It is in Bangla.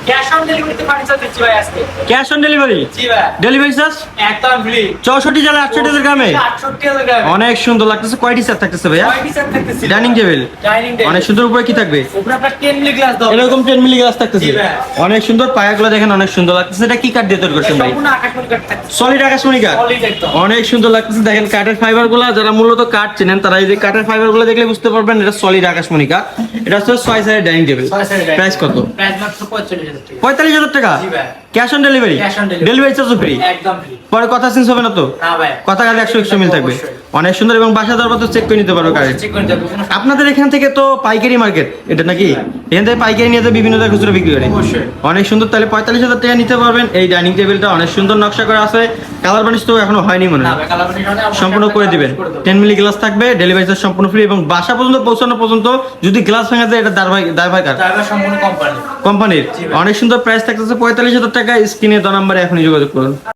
ক্যাশ অন ডেলিভারিতে ফার্নিচার দিচ্ছি ভাই আজকে। Cash on delivery? জি ভাই, ডেলিভারি চার্জ একদম ফ্রি। 64 জেলা 68 গ্রামে 68,000 টাকা। অনেক সুন্দর লাগতেছে। কয়টি সেট থাকতেছে ভাইয়া? কয়টি সেট থাকতেছে? Dining table dining table. অনেক সুন্দর। উপরে কি থাকবে? উপরে আপনার 10 মিলি গ্লাস দাও। এরকম 10 মিলি গ্লাস থাকতেছে। জি ভাই। অনেক সুন্দর। পায়াগুলো দেখেন অনেক সুন্দর লাগতেছে। এটা কি কাঠ দিয়ে তৈরি করছেন ভাই? সম্পূর্ণ আকাশমণি কাঠ থাকছে। সলিড আকাশমণি কাঠ। সলিড একদম। অনেক সুন্দর লাগতেছে। দেখেন কাঠের ফাইবার গুলা, যারা মূলত কাঠ চেনেন তারা এই যে কাঠের ফাইবার গুলো দেখলে বুঝতে পারবেন এটা সলিড আকাশমণি কাঠ। এটা হচ্ছে 6 সাইডের ডাইনিং টেবিল। 6 সাইডের প্রাইস কত? প্রাইস মাত্র 45,000 টাকা। 45,000 টাকা। জি ভাই। Cash on delivery? Cash on delivery। Delivery charge free? একদম ফ্রি। পরে কথা চেঞ্জ হবে না তো? না ভাই। কথা কাজে 100 মিল থাকবে। অবশ্যই। অনেক সুন্দর। এবং বাসা দরবার তো চেক করে নিতে পারো কারেন্ট। চেক করে দেব। আপনাদের এখান থেকে তো পাইকারি মার্কেট এটা নাকি? এখান থেকে পাইকারি নিয়ে বিভিন্ন জায়গায় খুচরো বিক্রি করে। অবশ্যই। অনেক সুন্দর। তাহলে 45,000 টাকা নিতে পারবেন। এই ডাইনিং টেবিলটা অনেক সুন্দর নকশা করা আছে। কালার বানিশ তো এখনো হয়নি মনে না হয়। ভাই, কালার বানিশ মানে আমরা সম্পূর্ণ করে দিবেন। 10 মিলি গ্লাস থাকবে। ডেলিভারি চার্জ সম্পূর্ণ ফ্রি এবং বাসা পর্যন্ত পৌঁছানো পর্যন্ত যদি গ্লাস ভাঙা যায় এটা দায়ভার কার? ড্রাইভার সম্পূর্ণ কোম্পানি। কোম্পানির। জি ভাই। অনেক সুন্দর। প্রাইস থাকতেছে 45,000 টাকা। স্ক্রিনে 2 নম্বরে এখনই যোগাযোগ করুন।